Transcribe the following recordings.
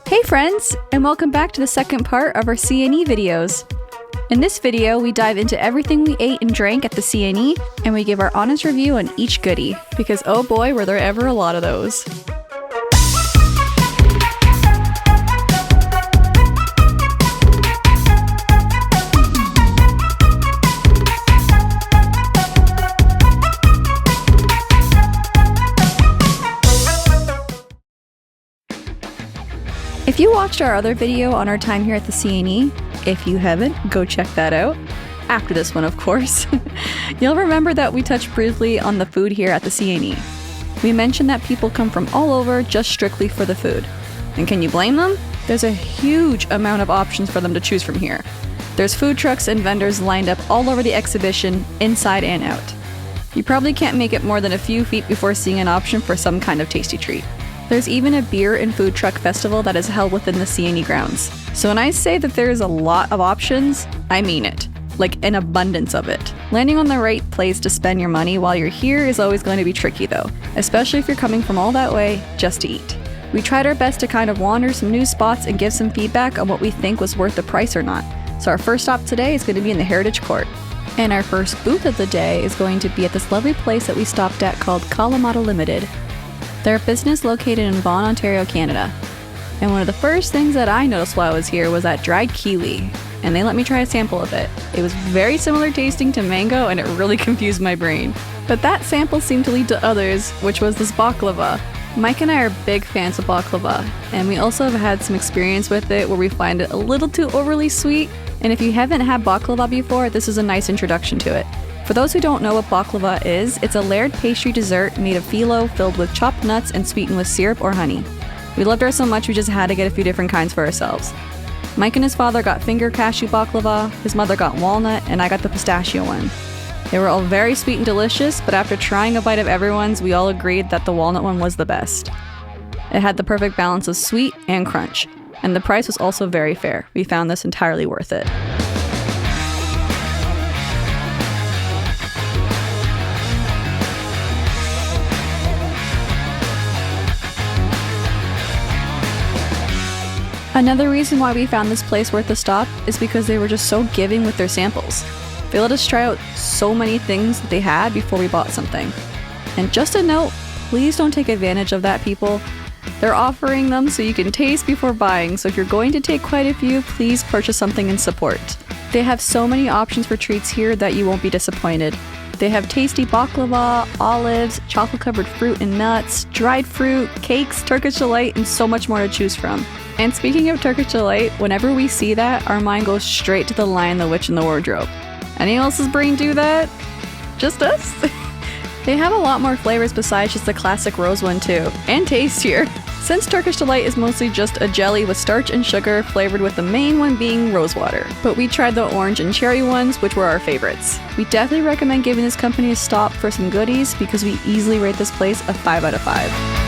Hey friends, and welcome back to the second part of our CNE videos. In this video, we dive into everything we ate and drank at the CNE, and we give our honest review on each goodie, because oh boy, were there ever a lot of those. If you watched our other video on our time here at the CNE, if you haven't, go check that out. After this one, of course. You'll remember that we touched briefly on the food here at the CNE. We mentioned that people come from all over just strictly for the food. And can you blame them? There's a huge amount of options for them to choose from here. There's food trucks and vendors lined up all over the exhibition, inside and out. You probably can't make it more than a few feet before seeing an option for some kind of tasty treat. There's even a beer and food truck festival that is held within the CNE grounds. So when I say that there's a lot of options, I mean it. Like an abundance of it. Landing on the right place to spend your money while you're here is always going to be tricky though, especially if you're coming from all that way just to eat. We tried our best to kind of wander some new spots and give some feedback on what we think was worth the price or not. So our first stop today is going to be in the Heritage Court. And our first booth of the day is going to be at this lovely place that we stopped at called Kalamata Limited. They're a business located in Vaughan, Ontario, Canada. And one of the first things that I noticed while I was here was that dried kiwi, and they let me try a sample of it. It was very similar tasting to mango, and it really confused my brain. But that sample seemed to lead to others, which was this baklava. Mike and I are big fans of baklava, and we also have had some experience with it where we find it a little too overly sweet, and if you haven't had baklava before, this is a nice introduction to it. For those who don't know what baklava is, it's a layered pastry dessert made of phyllo filled with chopped nuts and sweetened with syrup or honey. We loved ours so much we just had to get a few different kinds for ourselves. Mike and his father got finger cashew baklava, his mother got walnut, and I got the pistachio one. They were all very sweet and delicious, but after trying a bite of everyone's, we all agreed that the walnut one was the best. It had the perfect balance of sweet and crunch, and the price was also very fair. We found this entirely worth it. Another reason why we found this place worth a stop is because they were just so giving with their samples. They let us try out so many things that they had before we bought something. And just a note, please don't take advantage of that, people. They're offering them so you can taste before buying, so if you're going to take quite a few, please purchase something in support. They have so many options for treats here that you won't be disappointed. They have tasty baklava, olives, chocolate-covered fruit and nuts, dried fruit, cakes, Turkish delight, and so much more to choose from. And speaking of Turkish delight, whenever we see that, our mind goes straight to The Lion, the Witch, and the Wardrobe. Anyone else's brain do that? Just us? They have a lot more flavors besides just the classic rose one too, and tastier. Since Turkish delight is mostly just a jelly with starch and sugar flavored with the main one being rose water. But we tried the orange and cherry ones, which were our favorites. We definitely recommend giving this company a stop for some goodies because we easily rate this place a 5 out of 5.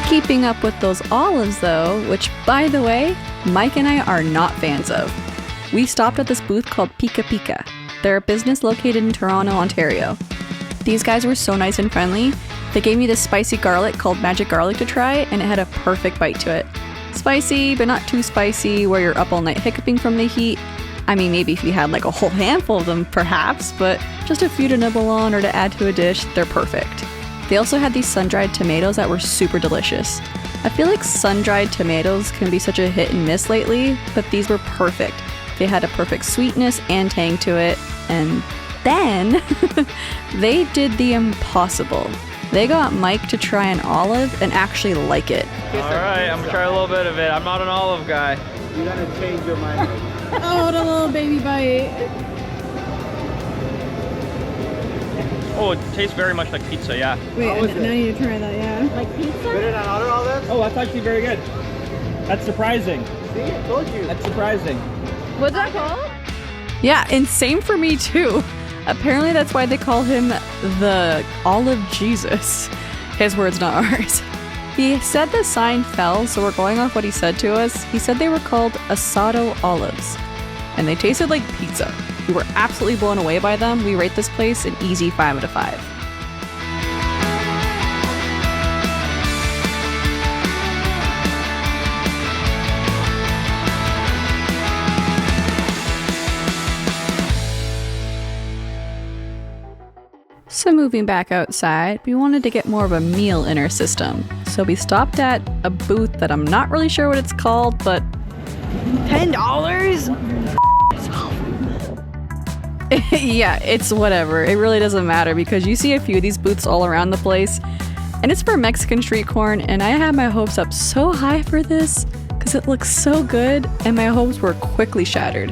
Keeping up with those olives though, which by the way, Mike and I are not fans of. We stopped at this booth called Pika Pika. They're a business located in Toronto, Ontario. These guys were so nice and friendly. They gave me this spicy garlic called Magic Garlic to try, and it had a perfect bite to it. Spicy, but not too spicy where you're up all night hiccuping from the heat. I mean, maybe if you had like a whole handful of them perhaps, but just a few to nibble on or to add to a dish, they're perfect. They also had these sun-dried tomatoes that were super delicious. I feel like sun-dried tomatoes can be such a hit and miss lately, but these were perfect. They had a perfect sweetness and tang to it, and then they did the impossible. They got Mike to try an olive and actually like it. Alright, I'm gonna try a little bit of it. I'm not an olive guy. You're gonna change your mind. Oh, what a little baby bite. Oh, it tastes very much like pizza, yeah. Wait, now I need to try that, yeah. Like pizza? Did I order all this? Oh, that's actually very good. That's surprising. See, I told you. That's surprising. What's that called? Yeah, and same for me too. Apparently that's why they call him the Olive Jesus. His words, not ours. He said the sign fell, so we're going off what he said to us. He said they were called asado olives, and they tasted like pizza. We were absolutely blown away by them. We rate this place an easy 5 out of 5. So moving back outside, we wanted to get more of a meal in our system. So we stopped at a booth that I'm not really sure what it's called, but $10? Yeah, it's whatever. It really doesn't matter because you see a few of these booths all around the place. And it's for Mexican street corn, and I had my hopes up so high for this because it looks so good, and my hopes were quickly shattered.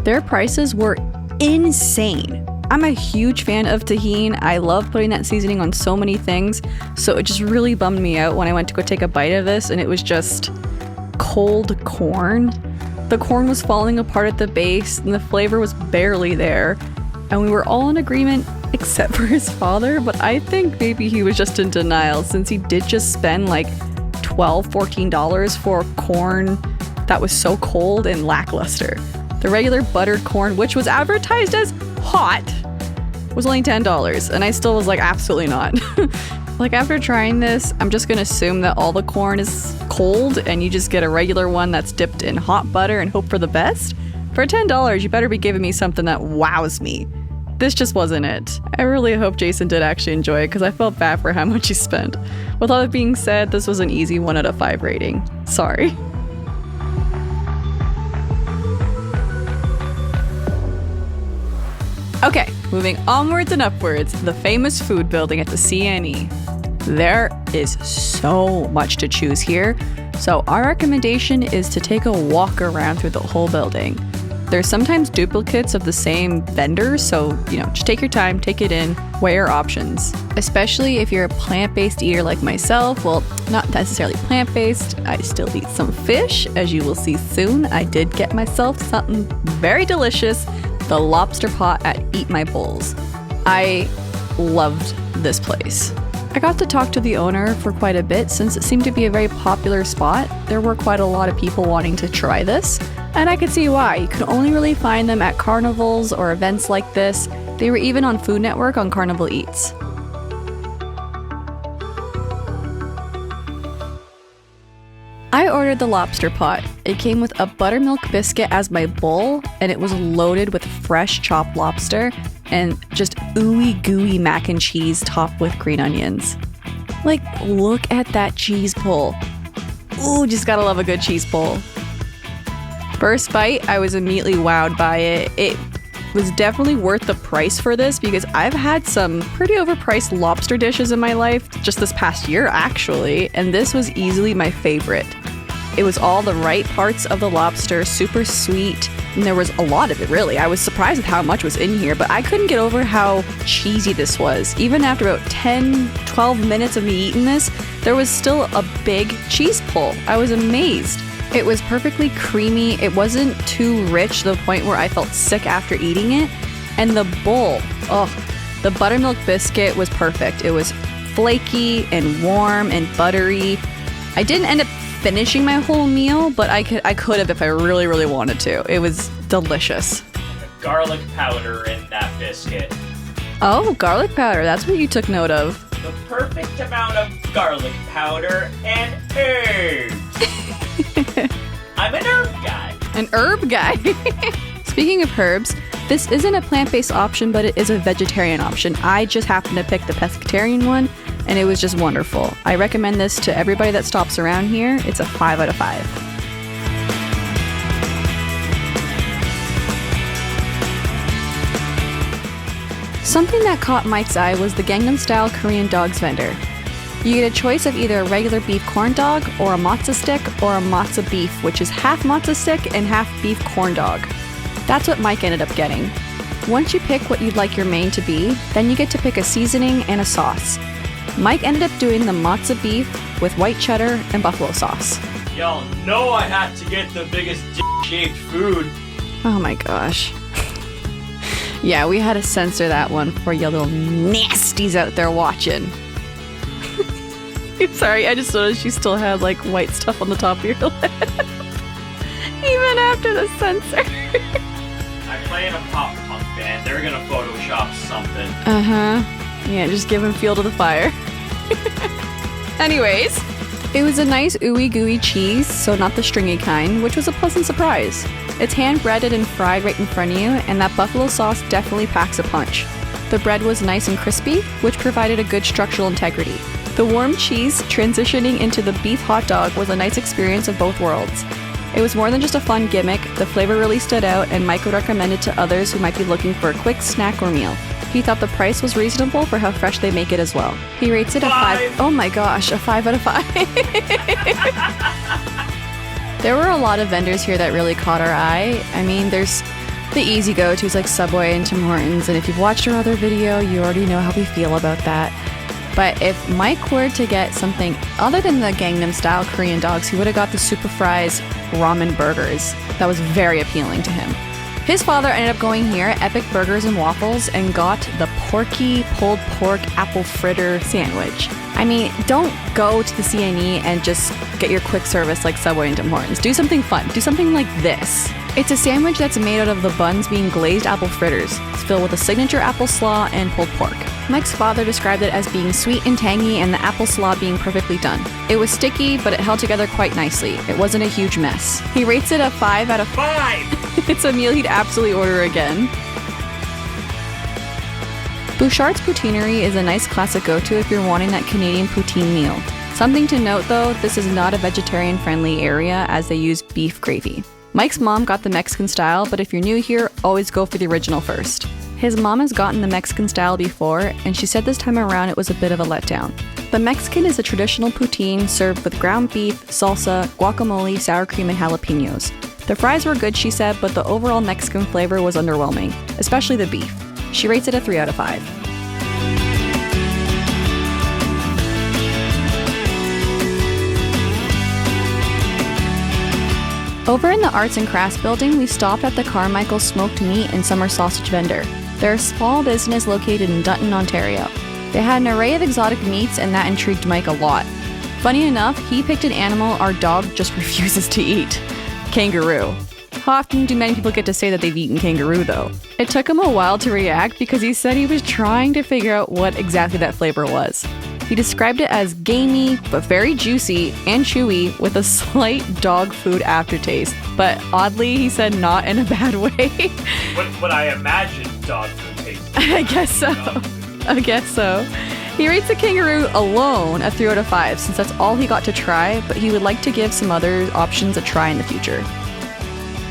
Their prices were insane. I'm a huge fan of tahini. I love putting that seasoning on so many things, so it just really bummed me out when I went to go take a bite of this and it was just cold corn. The corn was falling apart at the base and the flavor was barely there, and we were all in agreement except for his father, but I think maybe he was just in denial since he did just spend like $12, $14 for corn that was so cold and lackluster. The regular buttered corn, which was advertised as hot, was only $10, and I still was like, absolutely not. Like, after trying this, I'm just gonna assume that all the corn is cold and you just get a regular one that's dipped in hot butter and hope for the best. For $10, you better be giving me something that wows me. This just wasn't it. I really hope Jason did actually enjoy it because I felt bad for how much he spent. With all that being said, this was an easy 1 out of 5 rating. Sorry. Okay, moving onwards and upwards, the famous food building at the CNE. There is so much to choose here, so our recommendation is to take a walk around through the whole building. There's sometimes duplicates of the same vendors, so, just take your time, take it in, weigh your options. Especially if you're a plant-based eater like myself. Well, not necessarily plant-based, I still eat some fish, as you will see soon. I did get myself something very delicious, the lobster pot at Eat My Bowls. I loved this place. I got to talk to the owner for quite a bit since it seemed to be a very popular spot. There were quite a lot of people wanting to try this, and I could see why. You could only really find them at carnivals or events like this. They were even on Food Network on Carnival Eats. I ordered the lobster pot. It came with a buttermilk biscuit as my bowl, and it was loaded with fresh chopped lobster and just ooey gooey mac and cheese topped with green onions. Like, look at that cheese pull. Ooh, just gotta love a good cheese pull. First bite, I was immediately wowed by it. It was definitely worth the price for this because I've had some pretty overpriced lobster dishes in my life just this past year, actually, and this was easily my favorite. It was all the right parts of the lobster, super sweet, and there was a lot of it, really. I was surprised with how much was in here, but I couldn't get over how cheesy this was. Even after about 10, 12 minutes of me eating this, there was still a big cheese pull. I was amazed. It was perfectly creamy. It wasn't too rich to the point where I felt sick after eating it. And the bowl, the buttermilk biscuit was perfect. It was flaky and warm and buttery. I didn't end up finishing my whole meal, but I could have if I really, really wanted to. It was delicious. Garlic powder in that biscuit. Oh, garlic powder. That's what you took note of. The perfect amount of garlic powder and herbs. I'm an herb guy. An herb guy. Speaking of herbs, this isn't a plant-based option, but it is a vegetarian option. I just happened to pick the pescatarian one, and it was just wonderful. I recommend this to everybody that stops around here. It's a 5 out of 5. Something that caught Mike's eye was the Gangnam-style Korean dogs vendor. You get a choice of either a regular beef corn dog or a matzo stick or a matzo beef, which is half matzo stick and half beef corn dog. That's what Mike ended up getting. Once you pick what you'd like your main to be, then you get to pick a seasoning and a sauce. Mike ended up doing the matzo beef with white cheddar and buffalo sauce. Y'all know I had to get the biggest dick-shaped food. Oh my gosh. Yeah, we had to censor that one for you little nasties out there watching. Sorry, I just noticed you still had like white stuff on the top of your lip. Even after the censor. I play in a pop punk band. They're gonna Photoshop something. Yeah, just give him fuel to the fire. Anyways, it was a nice ooey gooey cheese, so not the stringy kind, which was a pleasant surprise. It's hand breaded and fried right in front of you, and that buffalo sauce definitely packs a punch. The bread was nice and crispy, which provided a good structural integrity. The warm cheese transitioning into the beef hot dog was a nice experience of both worlds. It was more than just a fun gimmick, the flavor really stood out, and Mike would recommend it to others who might be looking for a quick snack or meal. He thought the price was reasonable for how fresh they make it as well. He rates it a 5. Oh my gosh, a 5 out of 5. There were a lot of vendors here that really caught our eye. I mean, there's the easy go-tos like Subway and Tim Hortons, and if you've watched our other video, you already know how we feel about that. But if Mike were to get something other than the Gangnam style Korean dogs, he would have got the Super Fries ramen burgers. That was very appealing to him. His father ended up going here, Epic Burgers and Waffles, and got the porky pulled pork apple fritter sandwich. I mean, don't go to the CNE and just get your quick service like Subway and Tim Hortons. Do something fun. Do something like this. It's a sandwich that's made out of the buns being glazed apple fritters. It's filled with a signature apple slaw and pulled pork. Mike's father described it as being sweet and tangy and the apple slaw being perfectly done. It was sticky, but it held together quite nicely. It wasn't a huge mess. He rates it a 5 out of 5. It's a meal he'd absolutely order again. Bouchard's Poutineery is a nice classic go-to if you're wanting that Canadian poutine meal. Something to note though, this is not a vegetarian-friendly area as they use beef gravy. Mike's mom got the Mexican style, but if you're new here, always go for the original first. His mom has gotten the Mexican style before, and she said this time around it was a bit of a letdown. The Mexican is a traditional poutine served with ground beef, salsa, guacamole, sour cream, and jalapenos. The fries were good, she said, but the overall Mexican flavor was underwhelming, especially the beef. She rates it a 3 out of 5. Over in the Arts and Crafts building, we stopped at the Carmichael Smoked Meat and Summer Sausage Vendor. They're a small business located in Dutton, Ontario. They had an array of exotic meats and that intrigued Mike a lot. Funny enough, he picked an animal our dog just refuses to eat. Kangaroo. How often do many people get to say that they've eaten kangaroo though? It took him a while to react because he said he was trying to figure out what exactly that flavor was. He described it as gamey, but very juicy and chewy with a slight dog food aftertaste. But oddly, he said not in a bad way. What I imagine dog food tastes like. I guess so. I guess so. He rates the kangaroo alone a 3 out of 5 since that's all he got to try, but he would like to give some other options a try in the future.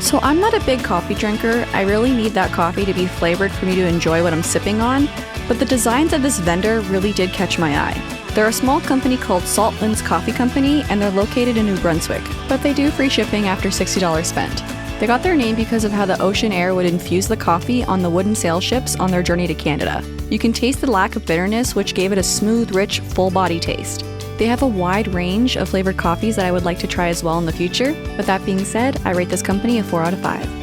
So I'm not a big coffee drinker. I really need that coffee to be flavored for me to enjoy what I'm sipping on. But the designs of this vendor really did catch my eye. They're a small company called Saltlands Coffee Company, and they're located in New Brunswick, but they do free shipping after $60 spent. They got their name because of how the ocean air would infuse the coffee on the wooden sail ships on their journey to Canada. You can taste the lack of bitterness, which gave it a smooth, rich, full-body taste. They have a wide range of flavored coffees that I would like to try as well in the future. With that being said, I rate this company a 4 out of 5.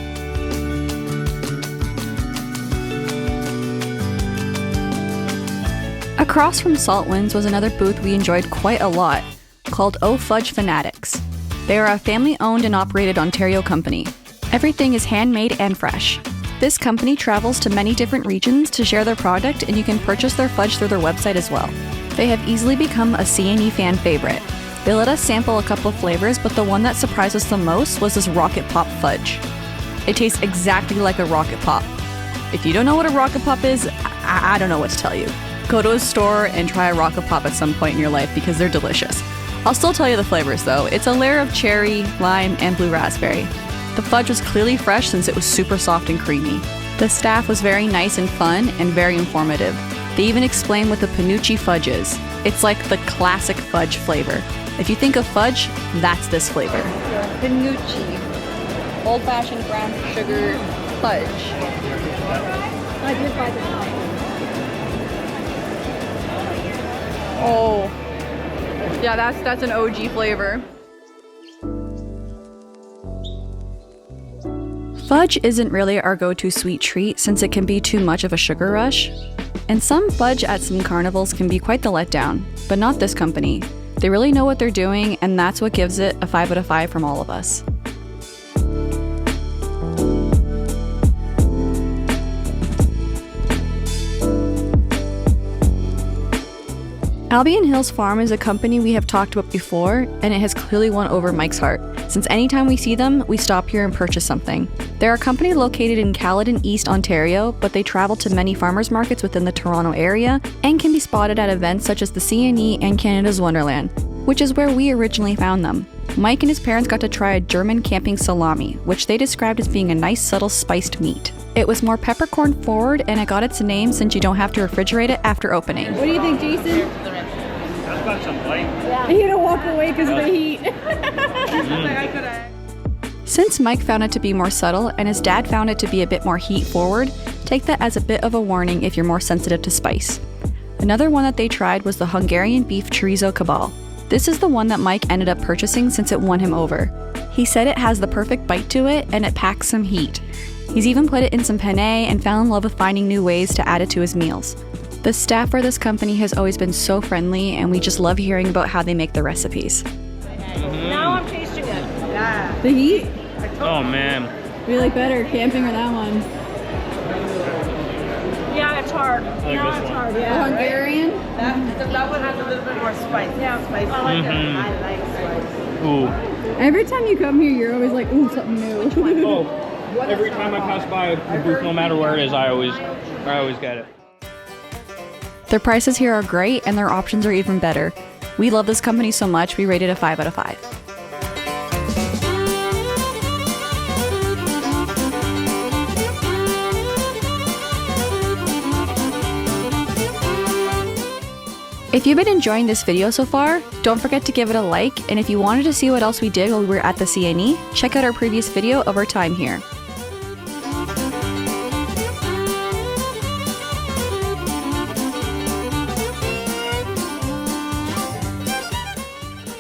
Across from Saltlands was another booth we enjoyed quite a lot, called Oh Fudge Fanatics. They are a family-owned and operated Ontario company. Everything is handmade and fresh. This company travels to many different regions to share their product, and you can purchase their fudge through their website as well. They have easily become a CNE fan favorite. They let us sample a couple of flavors, but the one that surprised us the most was this Rocket Pop fudge. It tastes exactly like a Rocket Pop. If you don't know what a Rocket Pop is, I don't know what to tell you. Go to a store and try a Rocket Pop at some point in your life because they're delicious. I'll still tell you the flavors though. It's a layer of cherry, lime, and blue raspberry. The fudge was clearly fresh since it was super soft and creamy. The staff was very nice and fun and very informative. They even explained what the Panucci fudge is. It's like the classic fudge flavor. If you think of fudge, that's this flavor. Panucci, old-fashioned brown sugar fudge. I did buy this. Oh, yeah, that's an OG flavor. Fudge isn't really our go-to sweet treat since it can be too much of a sugar rush. And some fudge at some carnivals can be quite the letdown, but not this company. They really know what they're doing, and that's what gives it a 5 out of 5 from all of us. Albian Hills Farm is a company we have talked about before, and it has clearly won over Mike's heart, since anytime we see them, we stop here and purchase something. They're a company located in Caledon, East Ontario, but they travel to many farmers markets within the Toronto area and can be spotted at events such as the CNE and Canada's Wonderland, which is where we originally found them. Mike and his parents got to try a German camping salami, which they described as being a nice subtle spiced meat. It was more peppercorn forward, and it got its name since you don't have to refrigerate it after opening. What do you think, Jason? That's got some bite. Yeah. You don't walk away because of the heat. Since Mike found it to be more subtle and his dad found it to be a bit more heat forward, take that as a bit of a warning if you're more sensitive to spice. Another one that they tried was the Hungarian beef chorizo kebab. This is the one that Mike ended up purchasing since it won him over. He said it has the perfect bite to it and it packs some heat. He's even put it in some penne and fell in love with finding new ways to add it to his meals. The staff for this company has always been so friendly, and we just love hearing about how they make the recipes. Now I'm tasting it. Yeah. The heat? Oh man. What do you like better, camping or that one? Yeah, it's hard. like Now this it's one. hard. The Yeah. Hungarian? That one has a little bit more spice. Yeah, spicy. I like it. I like spice. Ooh. Every time you come here, you're always like, ooh, something new. Oh, every time I pass by a booth, no matter where it is, I always get it. Their prices here are great and their options are even better. We love this company so much, we rate it a 5 out of 5. If you've been enjoying this video so far, don't forget to give it a like, and if you wanted to see what else we did while we were at the CNE, check out our previous video of our time here.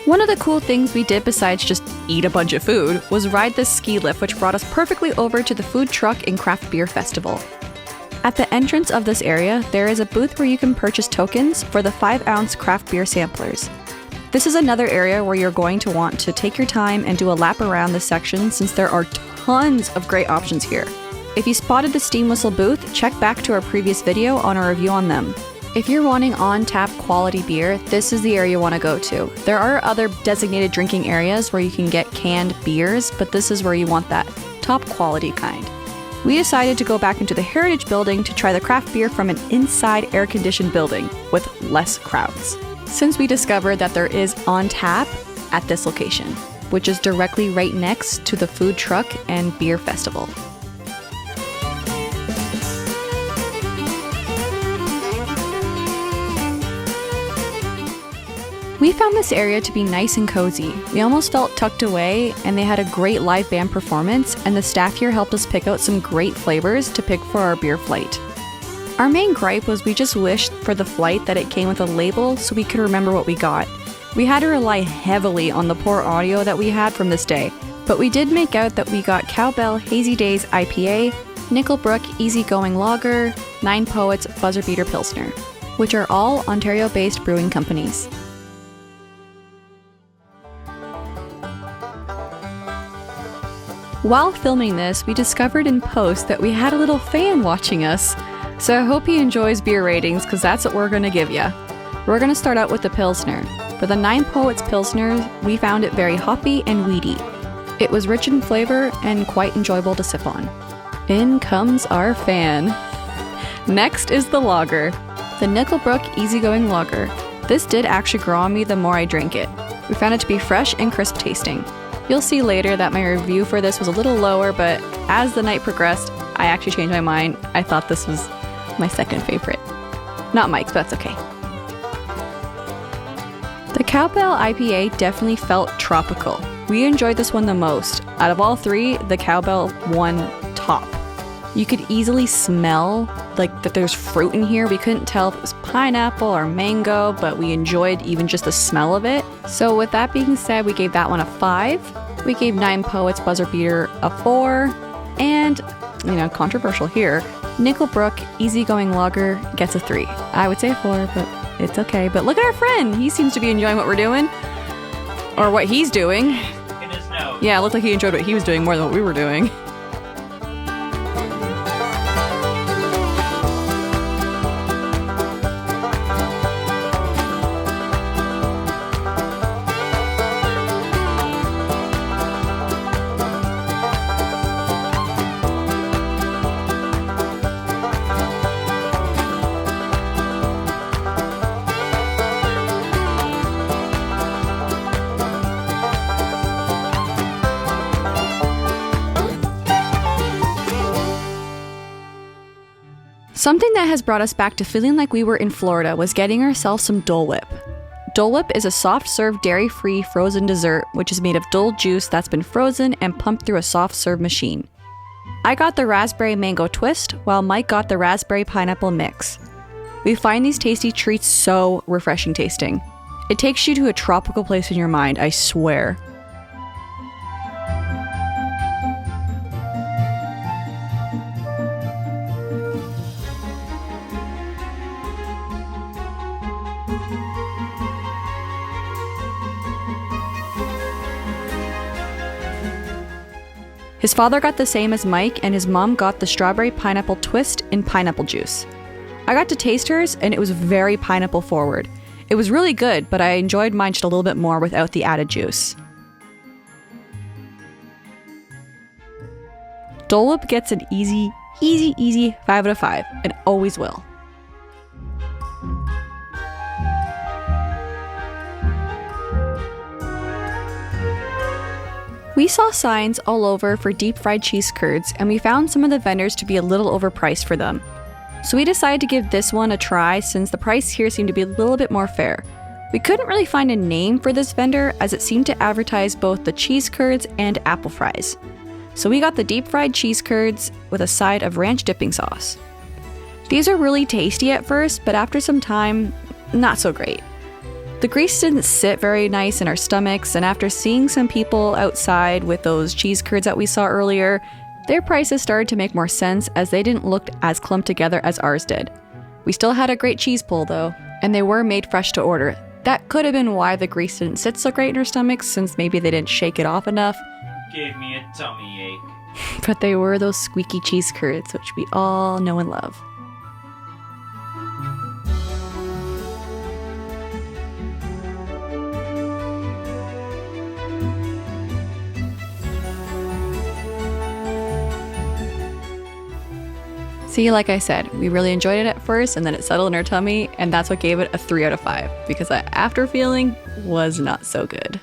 One of the cool things we did besides just eat a bunch of food was ride this ski lift, which brought us perfectly over to the food truck and craft beer festival. At the entrance of this area, there is a booth where you can purchase tokens for the 5-ounce craft beer samplers. This is another area where you're going to want to take your time and do a lap around this section since there are tons of great options here. If you spotted the steam whistle booth, check back to our previous video on our review on them. If you're wanting on-tap quality beer, this is the area you want to go to. There are other designated drinking areas where you can get canned beers, but this is where you want that top quality kind. We decided to go back into the Heritage Building to try the craft beer from an inside air-conditioned building with less crowds, since we discovered that there is on tap at this location, which is directly right next to the food truck and beer festival. We found this area to be nice and cozy. We almost felt tucked away, and they had a great live band performance, and the staff here helped us pick out some great flavors to pick for our beer flight. Our main gripe was we just wished for the flight that it came with a label so we could remember what we got. We had to rely heavily on the poor audio that we had from this day, but we did make out that we got Cowbell Hazy Days IPA, Nickelbrook Easygoing Lager, Nine Poets Buzzer Beater Pilsner, which are all Ontario-based brewing companies. While filming this, we discovered in post that we had a little fan watching us, so I hope he enjoys beer ratings because that's what we're going to give you. We're going to start out with the Pilsner. For the Nine Poets Pilsner, we found it very hoppy and weedy. It was rich in flavor and quite enjoyable to sip on. In comes our fan. Next is the lager. The Nickelbrook Easygoing Lager. This did actually grow on me the more I drank it. We found it to be fresh and crisp tasting. You'll see later that my review for this was a little lower, but as the night progressed, I actually changed my mind. I thought this was my second favorite. Not Mike's, but that's okay. The Cowbell IPA definitely felt tropical. We enjoyed this one the most. Out of all three, the Cowbell won top. You could easily smell like that there's fruit in here. We couldn't tell if it was pineapple or mango, but we enjoyed even just the smell of it. So with that being said, we gave that one a 5. We gave Nine Poets Buzzer Beater a 4. And, controversial here, Nickelbrook Easygoing Lager gets a 3. I would say a 4, but it's okay. But look at our friend. He seems to be enjoying what we're doing. Or what he's doing. In his nose. Yeah, it looked like he enjoyed what he was doing more than what we were doing. Something that has brought us back to feeling like we were in Florida was getting ourselves some Dole Whip. Dole Whip is a soft-serve, dairy-free frozen dessert which is made of Dole juice that's been frozen and pumped through a soft-serve machine. I got the raspberry mango twist, while Mike got the raspberry pineapple mix. We find these tasty treats so refreshing tasting. It takes you to a tropical place in your mind, I swear. His father got the same as Mike, and his mom got the strawberry pineapple twist in pineapple juice. I got to taste hers, and it was very pineapple forward. It was really good, but I enjoyed mine just a little bit more without the added juice. Dole Whip gets an easy 5 out of 5, and always will. We saw signs all over for deep fried cheese curds, and we found some of the vendors to be a little overpriced for them. So we decided to give this one a try since the price here seemed to be a little bit more fair. We couldn't really find a name for this vendor as it seemed to advertise both the cheese curds and apple fries. So we got the deep fried cheese curds with a side of ranch dipping sauce. These are really tasty at first, but after some time, not so great. The grease didn't sit very nice in our stomachs, and after seeing some people outside with those cheese curds that we saw earlier, their prices started to make more sense as they didn't look as clumped together as ours did. We still had a great cheese pull though, and they were made fresh to order. That could have been why the grease didn't sit so great in our stomachs, since maybe they didn't shake it off enough. Gave me a tummy ache. But they were those squeaky cheese curds, which we all know and love. See, like I said, we really enjoyed it at first, and then it settled in our tummy, and that's what gave it a 3 out of 5, because that after feeling was not so good.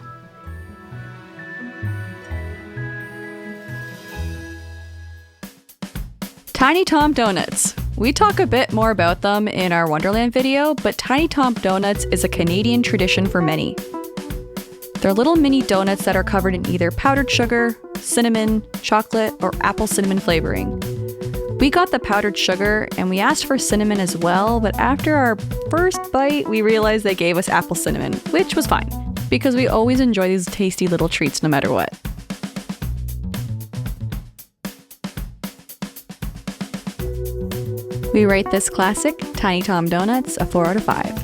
Tiny Tom Donuts. We talk a bit more about them in our Wonderland video, but Tiny Tom Donuts is a Canadian tradition for many. They're little mini donuts that are covered in either powdered sugar, cinnamon, chocolate, or apple cinnamon flavoring. We got the powdered sugar, and we asked for cinnamon as well, but after our first bite, we realized they gave us apple cinnamon, which was fine, because we always enjoy these tasty little treats no matter what. We rate this classic, Tiny Tom Donuts, a 4 out of 5.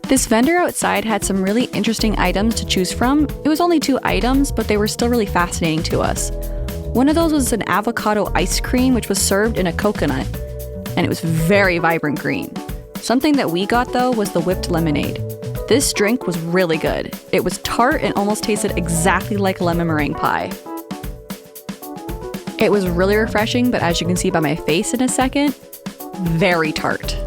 This vendor outside had some really interesting items to choose from. It was only 2 items, but they were still really fascinating to us. One of those was an avocado ice cream, which was served in a coconut, and it was very vibrant green. Something that we got though was the whipped lemonade. This drink was really good. It was tart and almost tasted exactly like a lemon meringue pie. It was really refreshing, but as you can see by my face in a second, very tart.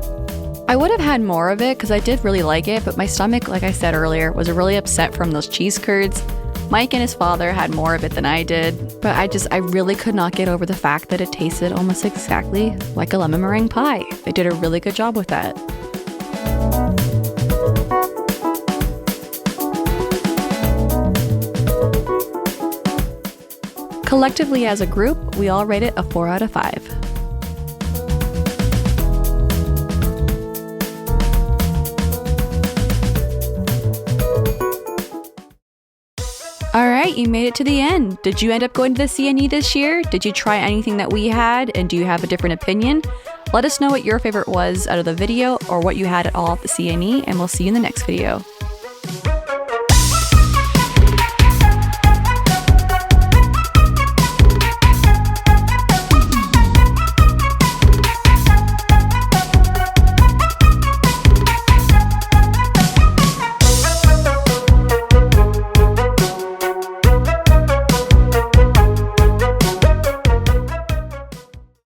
I would have had more of it because I did really like it, but my stomach, like I said earlier, was really upset from those cheese curds. Mike and his father had more of it than I did, but I really could not get over the fact that it tasted almost exactly like a lemon meringue pie. They did a really good job with that. Collectively as a group, we all rate it a 4 out of 5. Alright, you made it to the end. Did you end up going to the CNE this year? Did you try anything that we had, and do you have a different opinion? Let us know what your favorite was out of the video or what you had at all at the CNE, and we'll see you in the next video.